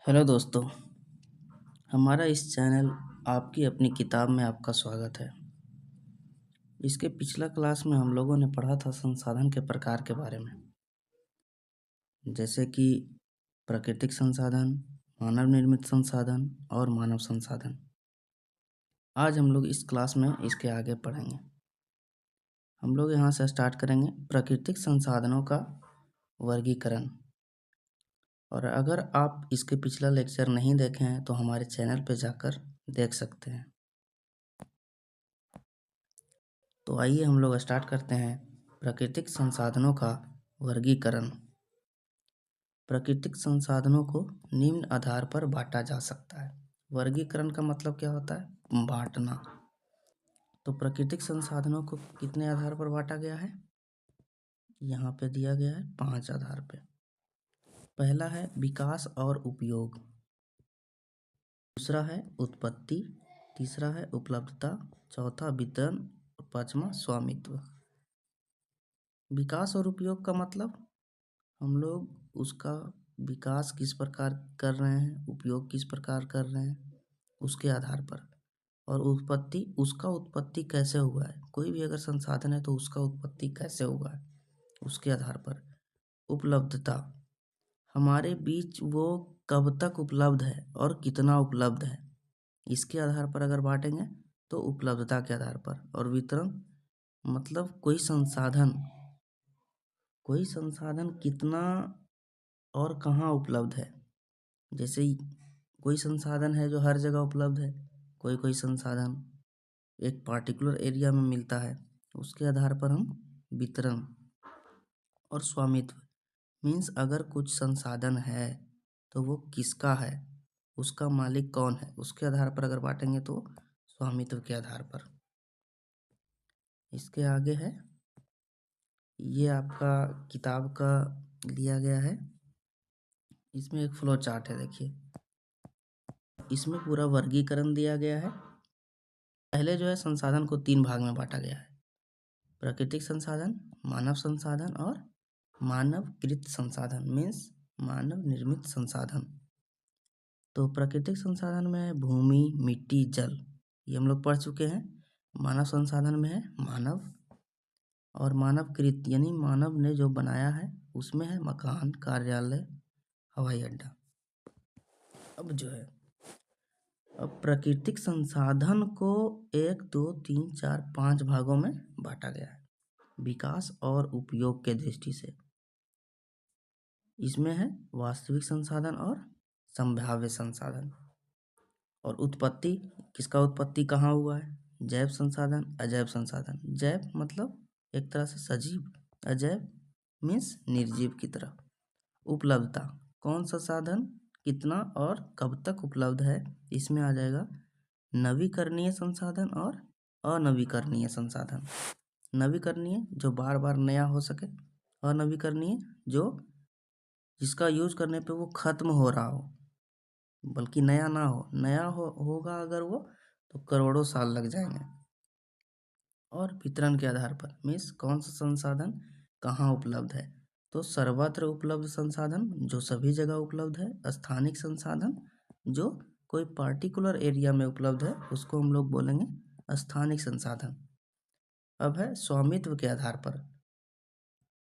Hello दोस्तों, हमारा इस चैनल आपकी अपनी किताब में आपका स्वागत है। इसके पिछला क्लास में हम लोगों ने पढ़ा था संसाधन के प्रकार के बारे में, जैसे कि प्राकृतिक संसाधन, मानव निर्मित संसाधन और मानव संसाधन। आज हम लोग इस क्लास में इसके आगे पढ़ेंगे। हम लोग यहाँ से स्टार्ट करेंगे प्राकृतिक संसाधनों का वर्गीकरण। और अगर आप इसके पिछला लेक्चर नहीं देखे हैं तो हमारे चैनल पर जाकर देख सकते हैं। तो आइए हम लोग स्टार्ट करते हैं प्राकृतिक संसाधनों का वर्गीकरण। प्राकृतिक संसाधनों को निम्न आधार पर बांटा जा सकता है। वर्गीकरण का मतलब क्या होता है? बांटना। तो प्राकृतिक संसाधनों को कितने आधार पर बांटा गया है? यहाँ पे दिया गया है 5 आधार पे। पहला है विकास और उपयोग, दूसरा है उत्पत्ति, तीसरा है उपलब्धता, चौथा वितरण और पांचवा स्वामित्व। विकास और उपयोग का मतलब हम लोग उसका विकास किस प्रकार कर रहे हैं, उपयोग किस प्रकार कर रहे हैं उसके आधार पर। और उत्पत्ति, उसका उत्पत्ति कैसे हुआ है। कोई भी अगर संसाधन है तो उसका उत्पत्ति कैसे हुआ है उसके आधार पर। उपलब्धता, हमारे बीच वो कब तक उपलब्ध है और कितना उपलब्ध है, इसके आधार पर अगर बांटेंगे तो उपलब्धता के आधार पर। और वितरण मतलब कोई संसाधन कितना और कहाँ उपलब्ध है। जैसे कोई संसाधन है जो हर जगह उपलब्ध है, कोई संसाधन एक पार्टिकुलर एरिया में मिलता है, उसके आधार पर हम वितरण। और स्वामित्व मीन्स अगर कुछ संसाधन है तो वो किसका है, उसका मालिक कौन है, उसके आधार पर अगर बांटेंगे तो स्वामित्व के आधार पर। इसके आगे है, ये आपका किताब का लिया गया है। इसमें एक फ्लो चार्ट है, देखिए इसमें पूरा वर्गीकरण दिया गया है। पहले जो है संसाधन को 3 भाग में बांटा गया है: प्राकृतिक संसाधन, मानव संसाधन और मानवकृत संसाधन मीन्स मानव निर्मित संसाधन। तो प्राकृतिक संसाधन में है भूमि, मिट्टी, जल, ये हम लोग पढ़ चुके हैं। मानव संसाधन में है मानव, और मानवकृत यानी मानव ने जो बनाया है उसमें है मकान, कार्यालय, हवाई अड्डा। अब प्राकृतिक संसाधन को 1, 2, 3, 4, 5 भागों में बांटा गया है विकास और उपयोग के दृष्टि से। इसमें है वास्तविक संसाधन और संभाव्य संसाधन। और उत्पत्ति, किसका उत्पत्ति कहाँ हुआ है, जैव संसाधन, अजैव संसाधन। जैव मतलब एक तरह से सजीव, अजैव मीन्स निर्जीव की तरह। उपलब्धता, कौन सा साधन कितना और कब तक उपलब्ध है, इसमें आ जाएगा नवीकरणीय संसाधन और अनवीकरणीय संसाधन। नवीकरणीय जो बार बार नया हो सके, अनवीकरणीय जो जिसका यूज करने पे वो खत्म हो रहा हो बल्कि नया ना हो, होगा अगर वो तो करोड़ों साल लग जाएंगे। और वितरण के आधार पर मीन्स कौन सा संसाधन कहाँ उपलब्ध है। तो सर्वत्र उपलब्ध संसाधन जो सभी जगह उपलब्ध है, स्थानिक संसाधन जो कोई पार्टिकुलर एरिया में उपलब्ध है उसको हम लोग बोलेंगे स्थानिक संसाधन। अब है स्वामित्व के आधार पर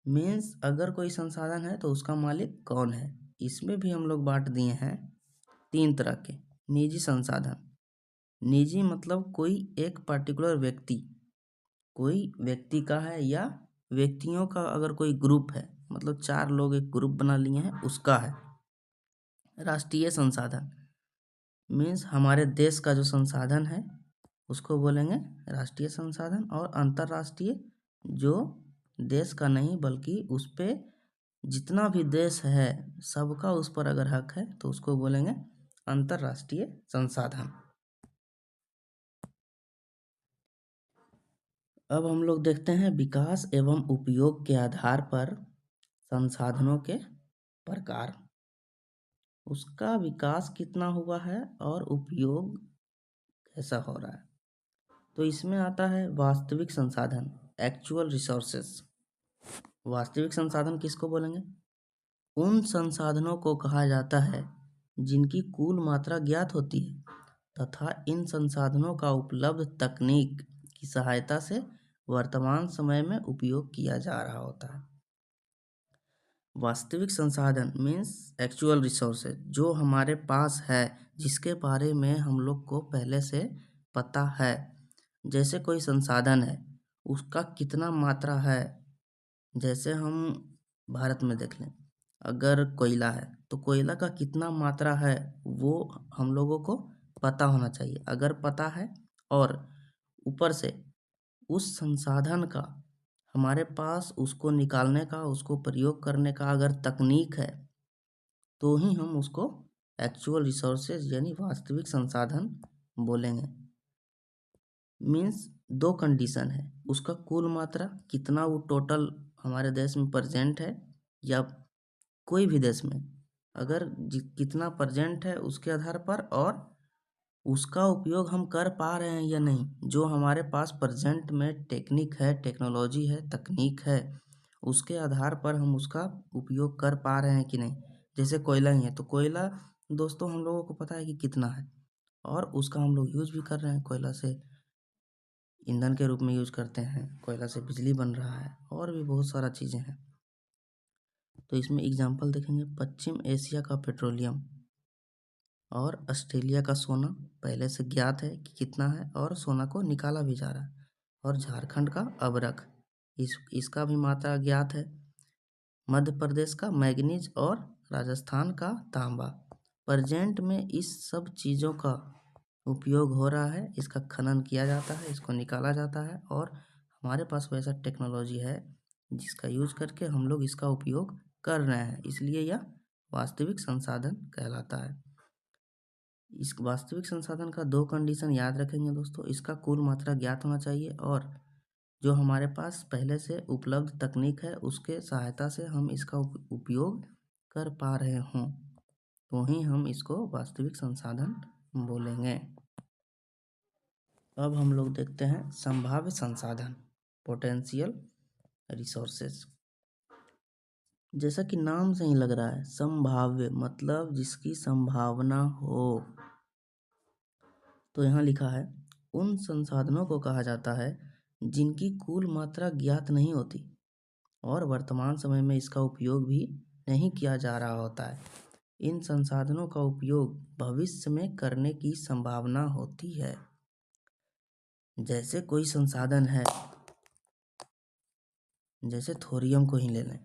मीन्स अगर कोई संसाधन है तो उसका मालिक कौन है। इसमें भी हम लोग बांट दिए हैं 3 तरह के। निजी संसाधन, निजी मतलब कोई एक पार्टिकुलर व्यक्ति, कोई व्यक्ति का है या व्यक्तियों का अगर कोई ग्रुप है, मतलब 4 लोग एक ग्रुप बना लिए हैं उसका है। राष्ट्रीय संसाधन मीन्स हमारे देश का जो संसाधन है उसको बोलेंगे राष्ट्रीय संसाधन। और अंतर्राष्ट्रीय जो देश का नहीं बल्कि उस पे जितना भी देश है सबका उस पर अगर हक है तो उसको बोलेंगे अंतर्राष्ट्रीय संसाधन। अब हम लोग देखते हैं विकास एवं उपयोग के आधार पर संसाधनों के प्रकार, उसका विकास कितना हुआ है और उपयोग कैसा हो रहा है। तो इसमें आता है वास्तविक संसाधन, एक्चुअल रिसोर्सेस। वास्तविक संसाधन किसको बोलेंगे? उन संसाधनों को कहा जाता है जिनकी कुल मात्रा ज्ञात होती है तथा इन संसाधनों का उपलब्ध तकनीक की सहायता से वर्तमान समय में उपयोग किया जा रहा होता है। वास्तविक संसाधन मीन्स एक्चुअल रिसोर्सेज, जो हमारे पास है, जिसके बारे में हम लोग को पहले से पता है। जैसे कोई संसाधन है, उसका कितना मात्रा है। जैसे हम भारत में देख लें, अगर कोयला है तो कोयला का कितना मात्रा है वो हम लोगों को पता होना चाहिए। अगर पता है और ऊपर से उस संसाधन का हमारे पास उसको निकालने का, उसको प्रयोग करने का अगर तकनीक है, तो ही हम उसको एक्चुअल रिसोर्सेज यानी वास्तविक संसाधन बोलेंगे। मीन्स दो कंडीशन है, उसका कुल मात्रा कितना वो टोटल हमारे देश में प्रेजेंट है या कोई भी देश में, अगर कितना प्रेजेंट है उसके आधार पर, और उसका उपयोग हम कर पा रहे हैं या नहीं। जो हमारे पास प्रेजेंट में टेक्निक है, टेक्नोलॉजी है, तकनीक है, उसके आधार पर हम उसका उपयोग कर पा रहे हैं कि नहीं। जैसे कोयला ही है तो कोयला दोस्तों हम लोगों को पता है कि कितना है, और उसका हम लोग यूज भी कर रहे हैं। कोयला से ईंधन के रूप में यूज करते हैं, कोयला से बिजली बन रहा है, और भी बहुत सारा चीज़ें हैं। तो इसमें एग्जाम्पल देखेंगे, पश्चिम एशिया का पेट्रोलियम और ऑस्ट्रेलिया का सोना पहले से ज्ञात है कि कितना है, और सोना को निकाला भी जा रहा है। और झारखंड का अबरख, इसका भी मात्रा ज्ञात है। मध्य प्रदेश का मैग्नीज और राजस्थान का तांबा। प्रेजेंट में इस सब चीज़ों का उपयोग हो रहा है, इसका खनन किया जाता है, इसको निकाला जाता है, और हमारे पास वैसा टेक्नोलॉजी है जिसका यूज करके हम लोग इसका उपयोग कर रहे हैं, इसलिए यह वास्तविक संसाधन कहलाता है। इस वास्तविक संसाधन का दो कंडीशन याद रखेंगे दोस्तों, इसका कुल मात्रा ज्ञात होना चाहिए, और जो हमारे पास पहले से उपलब्ध तकनीक है उसके सहायता से हम इसका उपयोग कर पा रहे हों, तो ही हम इसको वास्तविक संसाधन बोलेंगे। अब हम लोग देखते हैं संभाव्य संसाधन, पोटेंशियल रिसोर्सेज। जैसा कि नाम से ही लग रहा है, संभाव्य मतलब जिसकी संभावना हो। तो यहाँ लिखा है, उन संसाधनों को कहा जाता है जिनकी कुल मात्रा ज्ञात नहीं होती और वर्तमान समय में इसका उपयोग भी नहीं किया जा रहा होता है। इन संसाधनों का उपयोग भविष्य में करने की संभावना होती है। जैसे कोई संसाधन है, जैसे थोरियम को ही ले लें,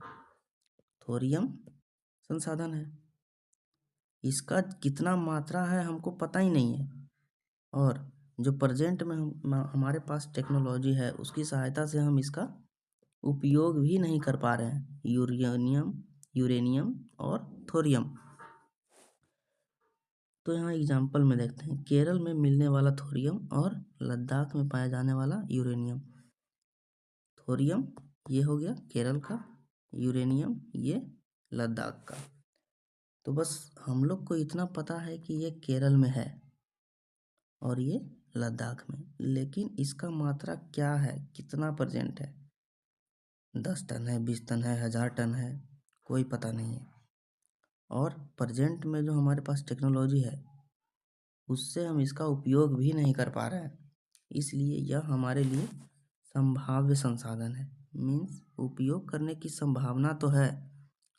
थोरियम संसाधन है, इसका कितना मात्रा है हमको पता ही नहीं है, और जो प्रेजेंट में हमारे पास टेक्नोलॉजी है उसकी सहायता से हम इसका उपयोग भी नहीं कर पा रहे हैं। यूरेनियम और थोरियम। तो यहाँ एग्जाम्पल में देखते हैं, केरल में मिलने वाला थोरियम और लद्दाख में पाया जाने वाला यूरेनियम। थोरियम ये हो गया केरल का, यूरेनियम ये लद्दाख का। तो बस हम लोग को इतना पता है कि ये केरल में है और ये लद्दाख में, लेकिन इसका मात्रा क्या है, कितना प्रेजेंट है, 10 टन है, 20 टन है, 1000 टन है, कोई पता नहीं है। और प्रेजेंट में जो हमारे पास टेक्नोलॉजी है उससे हम इसका उपयोग भी नहीं कर पा रहे हैं, इसलिए यह हमारे लिए संभाव्य संसाधन है। मीन्स उपयोग करने की संभावना तो है,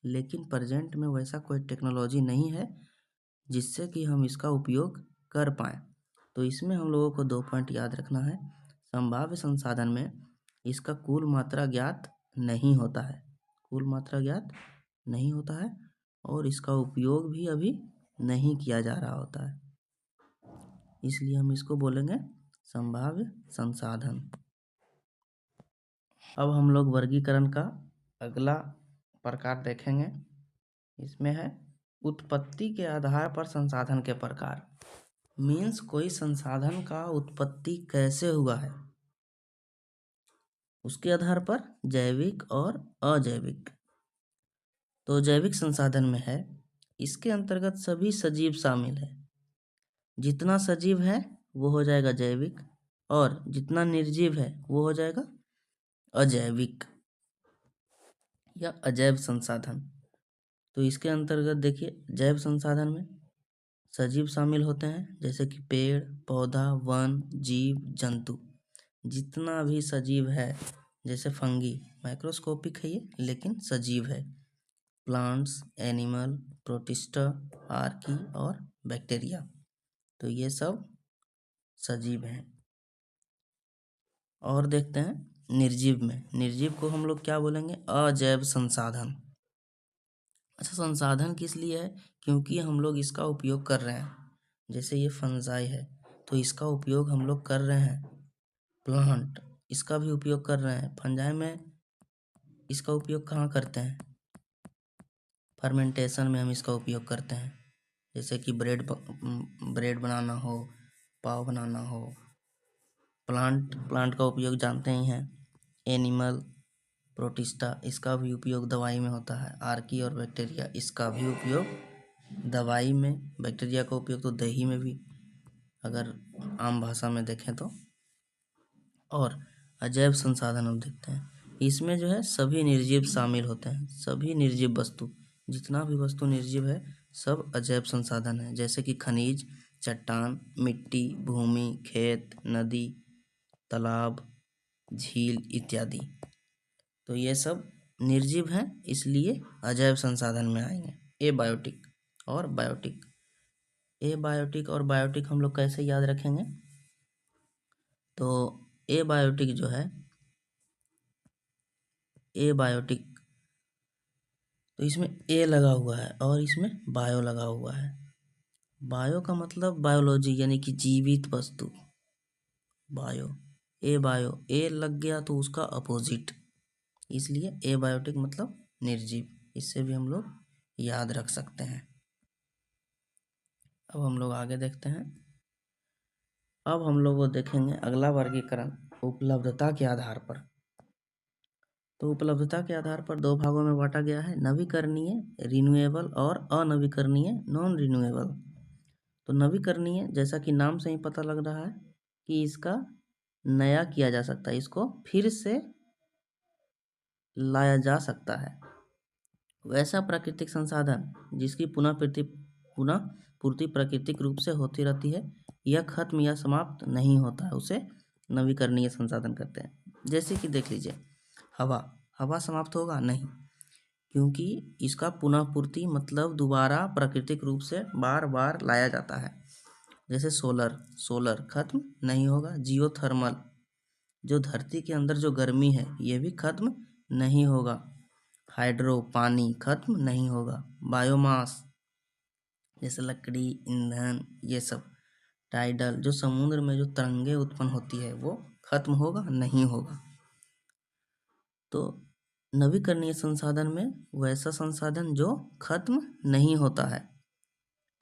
लेकिन प्रेजेंट में वैसा कोई टेक्नोलॉजी नहीं है जिससे कि हम इसका उपयोग कर पाएँ। तो इसमें हम लोगों को 2 पॉइंट याद रखना है। संभाव्य संसाधन में इसका कुल मात्रा ज्ञात नहीं होता है, कुल मात्रा ज्ञात नहीं होता है, और इसका उपयोग भी अभी नहीं किया जा रहा होता है, इसलिए हम इसको बोलेंगे संभाव्य संसाधन। अब हम लोग वर्गीकरण का अगला प्रकार देखेंगे। इसमें है उत्पत्ति के आधार पर संसाधन के प्रकार। मीन्स कोई संसाधन का उत्पत्ति कैसे हुआ है उसके आधार पर जैविक और अजैविक। तो जैविक संसाधन में है, इसके अंतर्गत सभी सजीव शामिल है। जितना सजीव है वो हो जाएगा जैविक, और जितना निर्जीव है वो हो जाएगा अजैविक या अजैव संसाधन। तो इसके अंतर्गत देखिए, जैव संसाधन में सजीव शामिल होते हैं जैसे कि पेड़, पौधा, वन, जीव, जंतु। जितना भी सजीव है, जैसे फंगी, माइक्रोस्कोपिक है ये लेकिन सजीव है। प्लांट्स, एनिमल, प्रोटिस्टा, आर्की और बैक्टीरिया, तो ये सब सजीव हैं। और देखते हैं निर्जीव में। निर्जीव को हम लोग क्या बोलेंगे? अजैव संसाधन। अच्छा, संसाधन किस लिए है? क्योंकि हम लोग इसका उपयोग कर रहे हैं। जैसे ये फंजाई है तो इसका उपयोग हम लोग कर रहे हैं। प्लांट, इसका भी उपयोग कर रहे हैं। फंजाई में इसका उपयोग कहाँ करते हैं? फर्मेंटेशन में हम इसका उपयोग करते हैं। जैसे कि ब्रेड बनाना हो, पाव बनाना हो। प्लांट का उपयोग जानते ही हैं। एनिमल, प्रोटिस्टा, इसका भी उपयोग दवाई में होता है। आर्की और बैक्टीरिया, इसका भी उपयोग दवाई में। बैक्टीरिया का उपयोग तो दही में भी, अगर आम भाषा में देखें तो। और अजैव संसाधन हम देखते हैं, इसमें जो है सभी निर्जीव शामिल होते हैं। सभी निर्जीव वस्तु, जितना भी वस्तु निर्जीव है सब अजैव संसाधन है। जैसे कि खनिज, चट्टान, मिट्टी, भूमि, खेत, नदी, तालाब, झील इत्यादि, तो ये सब निर्जीव हैं, इसलिए अजैव संसाधन में आएंगे। एबायोटिक और बायोटिक। एबायोटिक और बायोटिक हम लोग कैसे याद रखेंगे? तो एबायोटिक जो है, एबायोटिक, तो इसमें ए लगा हुआ है और इसमें बायो लगा हुआ है। बायो का मतलब बायोलॉजी, यानी कि जीवित वस्तु। बायो, बायो, ए लग गया तो उसका अपोजिट, इसलिए एबायोटिक मतलब निर्जीव। इससे भी हम लोग याद रख सकते हैं। अब हम लोग आगे देखते हैं। अब हम लोग वो देखेंगे अगला वर्गीकरण उपलब्धता के आधार पर। तो उपलब्धता के आधार पर दो भागों में बांटा गया है, नवीकरणीय रिन्यूएबल और अनवीकरणीय नॉन रिन्यूएबल। तो नवीकरणीय, जैसा कि नाम से ही पता लग रहा है कि इसका नया किया जा सकता है, इसको फिर से लाया जा सकता है। वैसा प्राकृतिक संसाधन जिसकी पुनः पूर्ति प्राकृतिक रूप से होती रहती है, यह खत्म या समाप्त नहीं होता है, उसे नवीकरणीय संसाधन कहते हैं। जैसे कि देख लीजिए हवा समाप्त होगा नहीं, क्योंकि इसका पुनः पूर्ति मतलब दोबारा प्राकृतिक रूप से बार बार लाया जाता है। जैसे सोलर खत्म नहीं होगा। जियोथर्मल, जो धरती के अंदर जो गर्मी है ये भी खत्म नहीं होगा। हाइड्रो, पानी खत्म नहीं होगा। बायोमास, जैसे लकड़ी, ईंधन, ये सब। टाइडल, जो समुद्र में जो तरंगे उत्पन्न होती है वो खत्म होगा नहीं होगा। तो नवीकरणीय संसाधन में वैसा संसाधन जो खत्म नहीं होता है।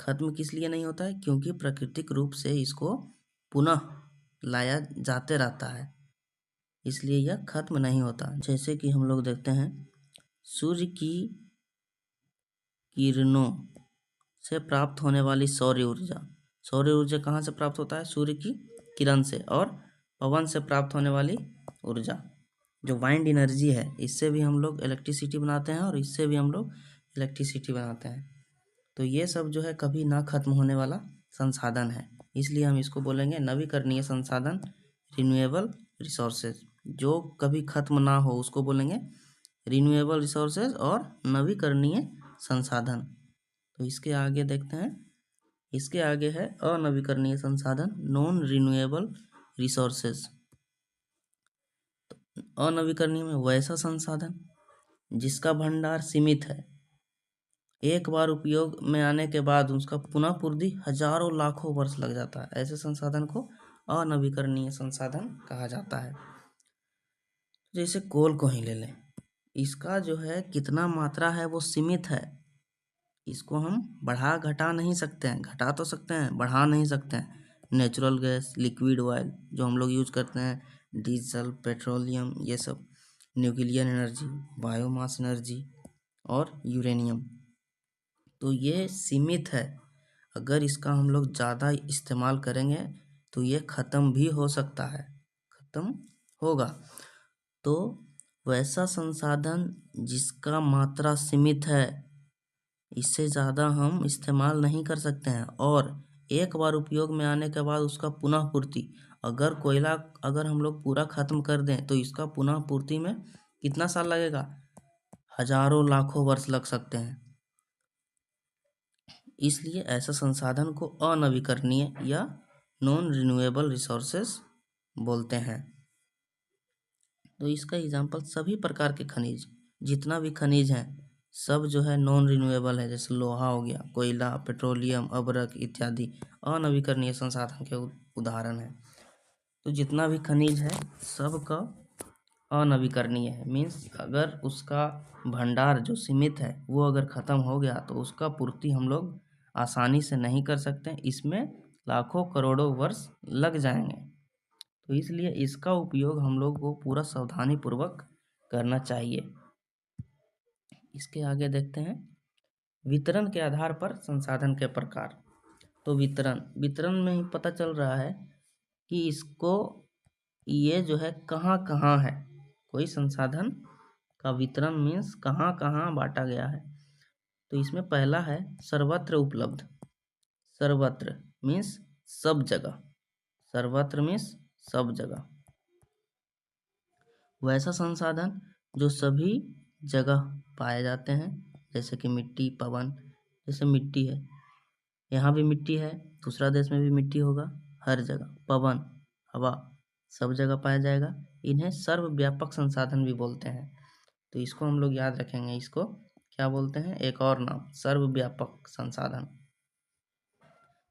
खत्म किस लिए नहीं होता है? क्योंकि प्राकृतिक रूप से इसको पुनः लाया जाते रहता है, इसलिए यह खत्म नहीं होता। जैसे कि हम लोग देखते हैं सूर्य की किरणों से प्राप्त होने वाली सौर ऊर्जा। सौर ऊर्जा कहाँ से प्राप्त होता है? सूर्य की किरण से। और पवन से प्राप्त होने वाली ऊर्जा जो वाइंड एनर्जी है, इससे भी हम लोग इलेक्ट्रिसिटी बनाते हैं और इससे भी हम लोग इलेक्ट्रिसिटी बनाते हैं। तो ये सब जो है कभी ना खत्म होने वाला संसाधन है, इसलिए हम इसको बोलेंगे नवीकरणीय संसाधन, रिन्यूएबल रिसोर्सेज। जो कभी खत्म ना हो उसको बोलेंगे रिन्यूएबल रिसोर्सेज और नवीकरणीय संसाधन। तो इसके आगे देखते हैं, इसके आगे है अनवीकरणीय संसाधन, नॉन रिन्यूएबल रिसोर्सेज। अनवीकरणीय में वैसा संसाधन जिसका भंडार सीमित है, एक बार उपयोग में आने के बाद उसका पुनः पूर्ति हजारों लाखों वर्ष लग जाता है, ऐसे संसाधन को अनवीकरणीय संसाधन कहा जाता है। जैसे कोल को ही ले लें, इसका जो है कितना मात्रा है वो सीमित है, इसको हम बढ़ा घटा नहीं सकते हैं। घटा तो सकते हैं, बढ़ा नहीं सकते हैं। नेचुरल गैस, लिक्विड ऑयल जो हम लोग यूज करते हैं, डीजल, पेट्रोलियम, ये सब, न्यूक्लियर एनर्जी, बायोमास एनर्जी और यूरेनियम, तो ये सीमित है। अगर इसका हम लोग ज़्यादा इस्तेमाल करेंगे तो ये ख़त्म भी हो सकता है, ख़त्म होगा। तो वैसा संसाधन जिसका मात्रा सीमित है इससे ज़्यादा हम इस्तेमाल नहीं कर सकते हैं। और एक बार उपयोग में आने के बाद उसका पुनः पूर्ति, अगर कोयला अगर हम लोग पूरा ख़त्म कर दें तो इसका पुनः पूर्ति में कितना साल लगेगा? हजारों लाखों वर्ष लग सकते हैं। इसलिए ऐसे संसाधन को अनवीकरणीय या नॉन रिन्यूएबल रिसोर्सेस बोलते हैं। तो इसका एग्जाम्पल सभी प्रकार के खनिज, जितना भी खनिज हैं सब जो है नॉन रिन्यूएबल है। जैसे लोहा हो गया, कोयला, पेट्रोलियम, अभ्रक इत्यादि अनवीकरणीय संसाधन के उदाहरण हैं। तो जितना भी खनिज है सब का अनवीकरणीय है। मीन्स अगर उसका भंडार जो सीमित है वो अगर ख़त्म हो गया तो उसका पूर्ति हम लोग आसानी से नहीं कर सकते, इसमें लाखों करोड़ों वर्ष लग जाएंगे। तो इसलिए इसका उपयोग हम लोग को पूरा सावधानी पूर्वक करना चाहिए। इसके आगे देखते हैं वितरण के आधार पर संसाधन के प्रकार। तो वितरण में ही पता चल रहा है कि इसको ये जो है कहाँ कहाँ है, कोई संसाधन का वितरण मीन्स कहाँ कहाँ बांटा गया है। तो इसमें पहला है सर्वत्र उपलब्ध। सर्वत्र मीन्स सब जगह, सर्वत्र मीन्स सब जगह। वैसा संसाधन जो सभी जगह पाए जाते हैं, जैसे कि मिट्टी, पवन। जैसे मिट्टी है, यहाँ भी मिट्टी है, दूसरा देश में भी मिट्टी होगा, हर जगह। पवन, हवा, सब जगह पाया जाएगा। इन्हें सर्वव्यापक संसाधन भी बोलते हैं। तो इसको हम लोग याद रखेंगे, इसको क्या बोलते हैं, एक और नाम सर्वव्यापक संसाधन।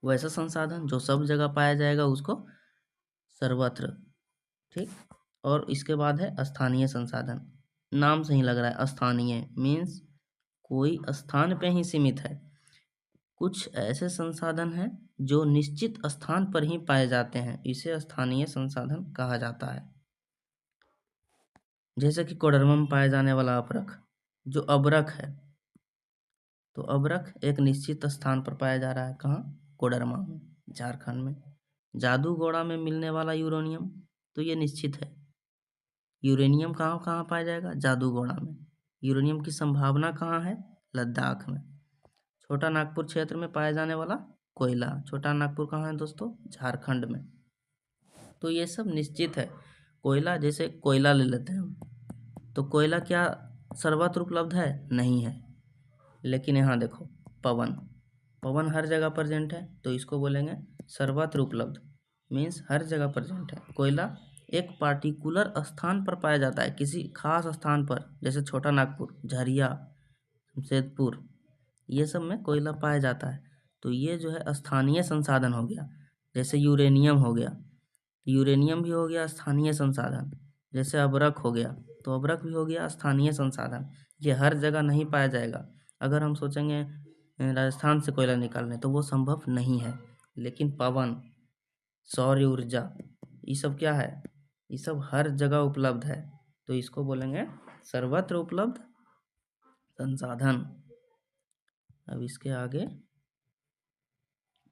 वैसा संसाधन जो सब जगह पाया जाएगा उसको सर्वत्र, ठीक। और इसके बाद है स्थानीय संसाधन। नाम से ही लग रहा है, स्थानीय मीन्स कोई स्थान पे ही सीमित है। कुछ ऐसे संसाधन हैं जो निश्चित स्थान पर ही पाए जाते हैं, इसे स्थानीय संसाधन कहा जाता है। जैसे कि कोडरमा में पाए जाने वाला अभ्रक, जो अभ्रक है, तो अभ्रक एक निश्चित स्थान पर पाया जा रहा है। कहाँ? कोडरमा में, झारखंड में। जादूगोड़ा में मिलने वाला यूरेनियम, तो ये निश्चित है। यूरेनियम कहाँ कहाँ पाया जाएगा? जादूगोड़ा में। यूरेनियम की संभावना कहाँ है? लद्दाख में। छोटा नागपुर क्षेत्र में पाया जाने वाला कोयला, छोटा नागपुर कहाँ है दोस्तों? झारखंड में। तो ये सब निश्चित है। कोयला, जैसे कोयला ले लेते हैं हम, तो कोयला क्या सर्वत्र उपलब्ध है? नहीं है। लेकिन यहाँ देखो पवन, पवन हर जगह प्रेजेंट है, तो इसको बोलेंगे सर्वत्र उपलब्ध, मीन्स हर जगह प्रेजेंट है। कोयला एक पार्टिकुलर स्थान पर पाया जाता है, किसी खास स्थान पर, जैसे छोटा नागपुर, झरिया, जमशेदपुर, ये सब में कोयला पाया जाता है। तो ये जो है स्थानीय संसाधन हो गया। जैसे यूरेनियम हो गया, यूरेनियम भी हो गया स्थानीय संसाधन। जैसे अभ्रक हो गया, तो अभ्रक भी हो गया स्थानीय संसाधन। ये हर जगह नहीं पाया जाएगा। अगर हम सोचेंगे राजस्थान से कोयला निकालने, तो वो संभव नहीं है। लेकिन पवन, सौर ऊर्जा, ये सब क्या है? ये सब हर जगह उपलब्ध है, तो इसको बोलेंगे सर्वत्र उपलब्ध संसाधन। अब इसके आगे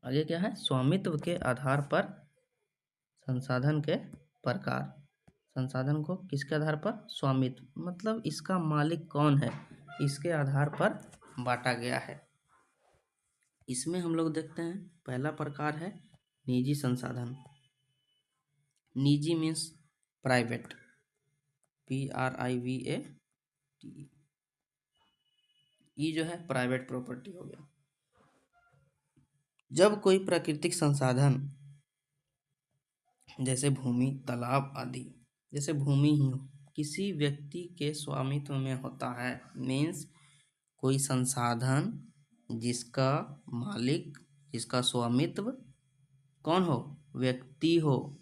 आगे क्या है? स्वामित्व के आधार पर संसाधन के प्रकार। संसाधन को किसके आधार पर? स्वामित्व, मतलब इसका मालिक कौन है, इसके आधार पर बांटा गया है। इसमें हम लोग देखते हैं पहला प्रकार है निजी संसाधन। निजी मीन्स प्राइवेट, PRIVAT। ये जो है प्राइवेट प्रॉपर्टी हो गया। जब कोई प्राकृतिक संसाधन जैसे भूमि, तालाब आदि, जैसे भूमि ही हो, किसी व्यक्ति के स्वामित्व में होता है, मीन्स कोई संसाधन जिसका मालिक, जिसका स्वामित्व कौन हो? व्यक्ति हो,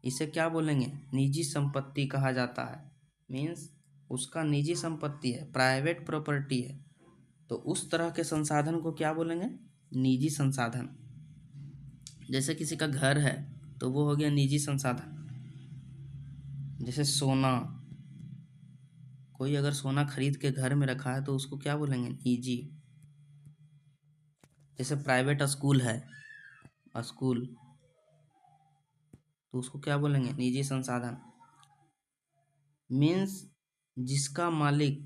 इसे क्या बोलेंगे? निजी संपत्ति कहा जाता है। मीन्स उसका निजी संपत्ति है, प्राइवेट प्रॉपर्टी है, तो उस तरह के संसाधन को क्या बोलेंगे? निजी संसाधन। जैसे किसी का घर है, तो वो हो गया निजी संसाधन। जैसे सोना, कोई अगर सोना खरीद के घर में रखा है तो उसको क्या बोलेंगे? निजी। जैसे प्राइवेट स्कूल है, स्कूल, तो उसको क्या बोलेंगे? निजी संसाधन। मीन्स जिसका मालिक,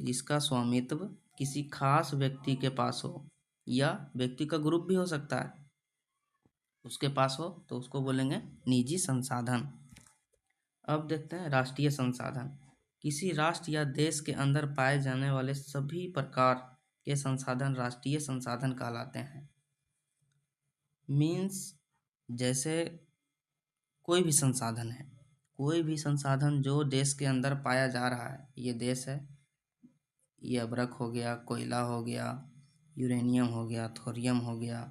जिसका स्वामित्व किसी खास व्यक्ति के पास हो या व्यक्ति का ग्रुप भी हो सकता है, उसके पास हो तो उसको बोलेंगे निजी संसाधन। अब देखते हैं राष्ट्रीय संसाधन। किसी राष्ट्र या देश के अंदर पाए जाने वाले सभी प्रकार के संसाधन राष्ट्रीय संसाधन कहलाते हैं। मीन्स जैसे कोई भी संसाधन है, कोई भी संसाधन जो देश के अंदर पाया जा रहा है, ये देश है, ये अभ्रक हो गया, कोयला हो गया, यूरेनियम हो गया, थोरियम हो गया,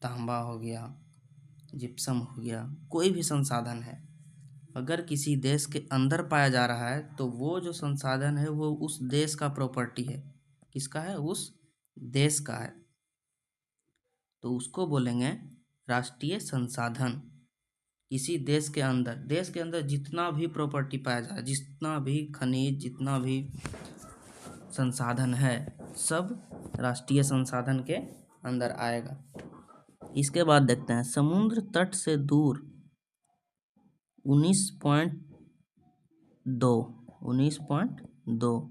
तांबा हो गया, जिप्सम हो गया, कोई भी संसाधन है अगर किसी देश के अंदर पाया जा रहा है तो वो जो संसाधन है वो उस देश का प्रॉपर्टी है। किसका है? उस देश का है, तो उसको बोलेंगे राष्ट्रीय संसाधन। किसी देश के अंदर जितना भी प्रॉपर्टी पाया जा रहा है, जितना भी खनिज, जितना भी संसाधन है, सब राष्ट्रीय संसाधन के अंदर आएगा। इसके बाद देखते हैं समुद्र तट से दूर 19.2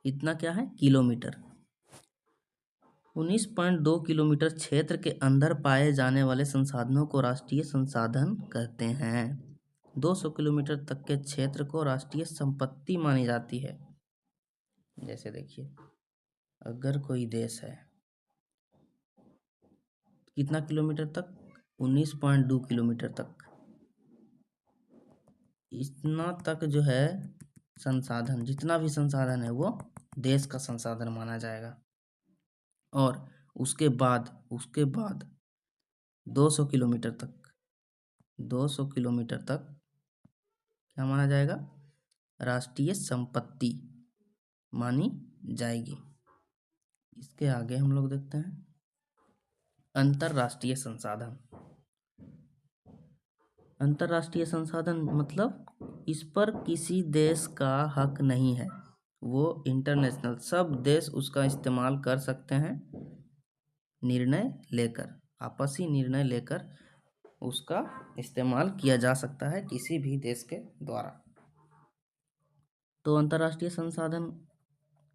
इतना क्या है? किलोमीटर। 19.2 किलोमीटर क्षेत्र के अंदर पाए जाने वाले संसाधनों को राष्ट्रीय संसाधन कहते हैं। 200 किलोमीटर तक के क्षेत्र को राष्ट्रीय संपत्ति मानी जाती है। जैसे देखिए, अगर कोई देश है कितना किलोमीटर तक? 19.2 किलोमीटर तक, इतना तक जो है संसाधन, जितना भी संसाधन है वो देश का संसाधन माना जाएगा। और उसके बाद 200 किलोमीटर तक, 200 किलोमीटर तक क्या माना जाएगा? राष्ट्रीय संपत्ति मानी जाएगी। इसके आगे हम लोग देखते हैं अंतरराष्ट्रीय संसाधन। अंतरराष्ट्रीय संसाधन मतलब इस पर किसी देश का हक नहीं है, वो इंटरनेशनल, सब देश उसका इस्तेमाल कर सकते हैं, निर्णय लेकर, आपसी निर्णय लेकर उसका इस्तेमाल किया जा सकता है किसी भी देश के द्वारा। तो अंतर्राष्ट्रीय संसाधन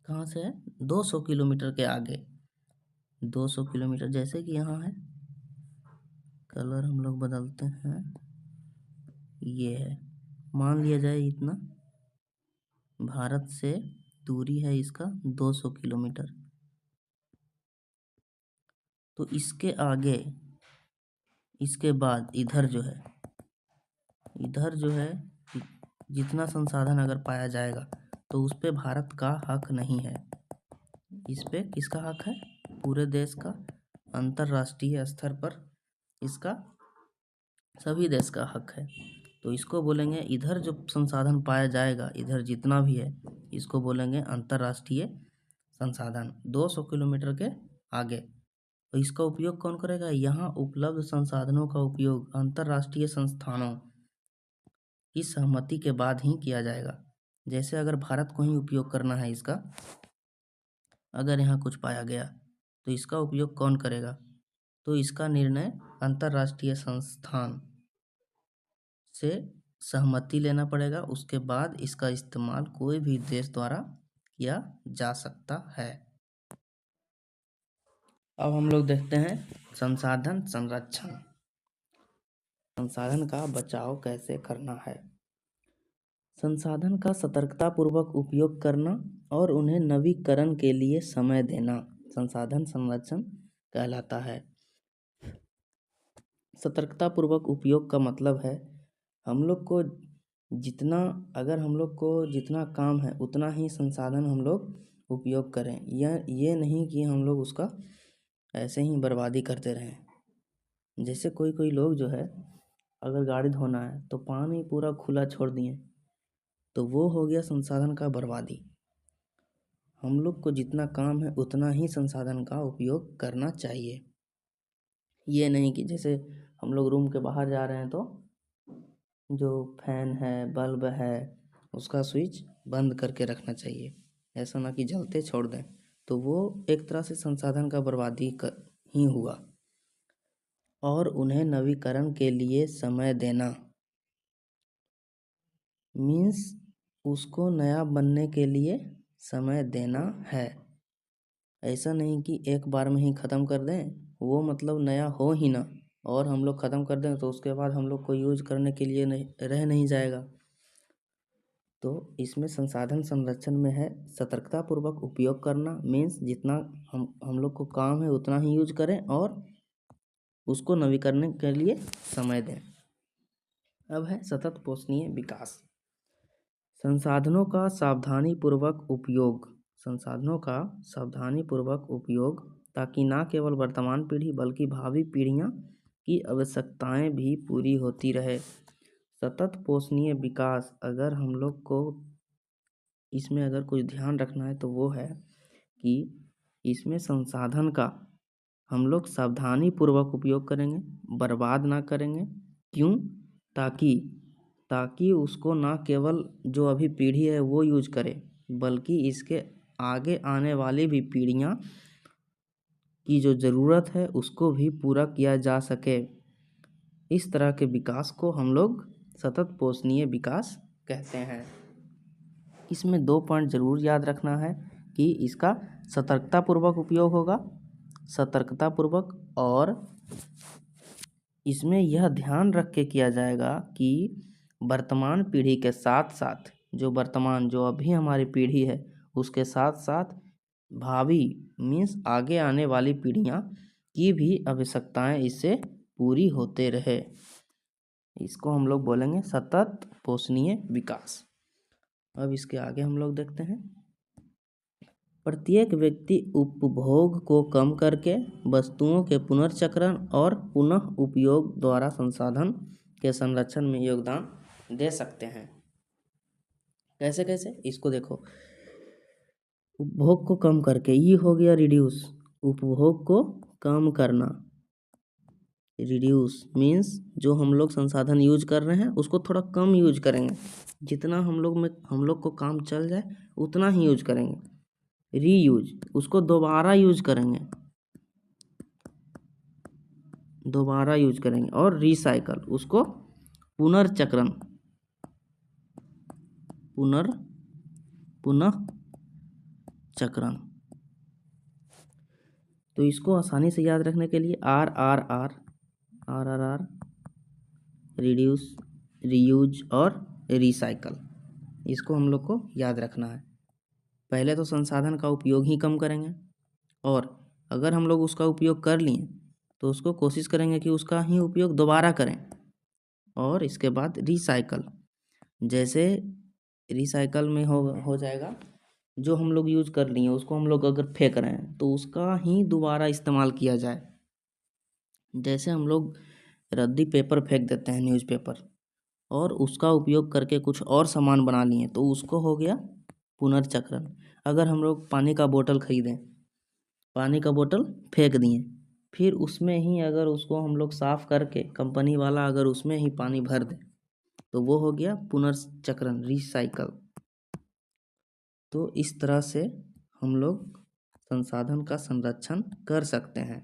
कहाँ से है? 200 किलोमीटर के आगे। 200 किलोमीटर, जैसे कि यहाँ है, कलर हम लोग बदलते हैं, ये है, मान लिया जाए इतना भारत से दूरी है इसका 200 किलोमीटर। तो इसके आगे, इसके बाद इधर जो है जितना संसाधन अगर पाया जाएगा तो उस पे भारत का हक नहीं है। इस पे किसका हक है? पूरे देश का, अंतर्राष्ट्रीय स्तर पर इसका सभी देश का हक है। तो इसको बोलेंगे, इधर जो संसाधन पाया जाएगा, इधर जितना भी है, इसको बोलेंगे अंतर्राष्ट्रीय संसाधन। 200 किलोमीटर के आगे। तो इसका उपयोग कौन करेगा? यहाँ उपलब्ध संसाधनों का उपयोग अंतर्राष्ट्रीय संस्थानों की सहमति के बाद ही किया जाएगा। जैसे अगर भारत को ही उपयोग करना है इसका, अगर यहाँ कुछ पाया गया तो इसका उपयोग कौन करेगा? तो इसका निर्णय अंतर्राष्ट्रीय संस्थान से सहमति लेना पड़ेगा, उसके बाद इसका इस्तेमाल कोई भी देश द्वारा किया जा सकता है। अब हम लोग देखते हैं संसाधन संरक्षण। संसाधन का बचाव कैसे करना है? संसाधन का सतर्कतापूर्वक उपयोग करना और उन्हें नवीकरण के लिए समय देना संसाधन संरक्षण कहलाता है। सतर्कतापूर्वक उपयोग का मतलब है हम लोग को जितना काम है उतना ही संसाधन हम लोग उपयोग करें, ये नहीं कि हम लोग उसका ऐसे ही बर्बादी करते रहें। जैसे कोई लोग जो है, अगर गाड़ी धोना है तो पानी पूरा खुला छोड़ दिए, तो वो हो गया संसाधन का बर्बादी। हम लोग को जितना काम है उतना ही संसाधन का उपयोग करना चाहिए। ये नहीं कि जैसे हम लोग रूम के बाहर जा रहे हैं तो जो फैन है, बल्ब है, उसका स्विच बंद करके रखना चाहिए, ऐसा ना कि जलते छोड़ दें, तो वो एक तरह से संसाधन का बर्बादी ही हुआ। और उन्हें नवीकरण के लिए समय देना मीन्स उसको नया बनने के लिए समय देना है। ऐसा नहीं कि एक बार में ही ख़त्म कर दें, वो मतलब नया हो ही ना, और हम लोग ख़त्म कर दें तो उसके बाद हम लोग को यूज करने के लिए रह नहीं जाएगा। तो इसमें संसाधन संरक्षण में है सतर्कता पूर्वक उपयोग करना, मीन्स जितना हम लोग को काम है उतना ही यूज करें और उसको नवीकरण के लिए समय दें। अब है सतत पोषणीय विकास। संसाधनों का सावधानीपूर्वक उपयोग, संसाधनों का सावधानीपूर्वक उपयोग ताकि न केवल वर्तमान पीढ़ी बल्कि भावी पीढ़ियां की आवश्यकताएं भी पूरी होती रहे। सतत पोषणीय विकास, अगर हम लोग को इसमें अगर कुछ ध्यान रखना है तो वो है कि इसमें संसाधन का हम लोग सावधानीपूर्वक उपयोग करेंगे, बर्बाद ना करेंगे। क्यों? ताकि उसको ना केवल जो अभी पीढ़ी है वो यूज करे, बल्कि इसके आगे आने वाली भी पीढ़ियां की जो ज़रूरत है उसको भी पूरा किया जा सके। इस तरह के विकास को हम लोग सतत पोषणीय विकास कहते हैं। इसमें 2 पॉइंट ज़रूर याद रखना है कि इसका सतर्कतापूर्वक उपयोग होगा, सतर्कतापूर्वक, और इसमें यह ध्यान रख के किया जाएगा कि वर्तमान पीढ़ी के साथ साथ जो अभी हमारी पीढ़ी है उसके साथ साथ भावी मीन्स आगे आने वाली पीढ़ियां की भी आवश्यकताएं इससे पूरी होते रहे। इसको हम लोग बोलेंगे सतत पोषणीय विकास। अब इसके आगे हम लोग देखते हैं, प्रत्येक व्यक्ति उपभोग को कम करके वस्तुओं के पुनर्चक्रण और पुनः उपयोग द्वारा संसाधन के संरक्षण में योगदान दे सकते हैं। कैसे कैसे? इसको देखो, उपभोग को कम करके, ये हो गया रिड्यूस, उपभोग को कम करना। रिड्यूस मीन्स जो हम लोग संसाधन यूज कर रहे हैं उसको थोड़ा कम यूज करेंगे, जितना हम लोग को काम चल जाए उतना ही यूज करेंगे। रीयूज, उसको दोबारा यूज करेंगे। और रिसाइकल, उसको पुनर्चक्रण, पुनः चक्रण। तो इसको आसानी से याद रखने के लिए RRR, रिड्यूस, रीयूज और रिसाइकल, इसको हम लोग को याद रखना है। पहले तो संसाधन का उपयोग ही कम करेंगे, और अगर हम लोग उसका उपयोग कर लिए तो उसको कोशिश करेंगे कि उसका ही उपयोग दोबारा करें। और इसके बाद रिसाइकल, जैसे रिसाइकल में हो जाएगा जो हम लोग यूज कर लिए उसको हम लोग अगर फेंक रहे हैं तो उसका ही दोबारा इस्तेमाल किया जाए। जैसे हम लोग रद्दी पेपर फेंक देते हैं, न्यूज़पेपर, और उसका उपयोग करके कुछ और सामान बना लिए तो उसको हो गया पुनर्चक्रण। अगर हम लोग पानी का बोतल खरीदें, पानी का बोतल फेंक दिए, फिर उसमें ही अगर उसको हम लोग साफ़ करके कंपनी वाला अगर उसमें ही पानी भर दे तो वो हो गया पुनर्चक्रण, रिसाइकल। तो इस तरह से हम लोग संसाधन का संरक्षण कर सकते हैं,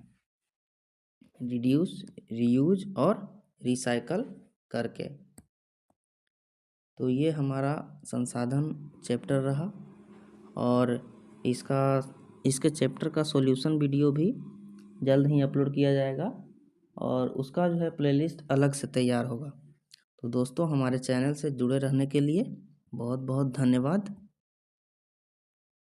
रिड्यूस, रीयूज और रिसाइकल करके। तो ये हमारा संसाधन चैप्टर रहा, और इसके चैप्टर का सॉल्यूशन वीडियो भी जल्द ही अपलोड किया जाएगा, और उसका जो है प्लेलिस्ट अलग से तैयार होगा। तो दोस्तों, हमारे चैनल से जुड़े रहने के लिए बहुत बहुत धन्यवाद।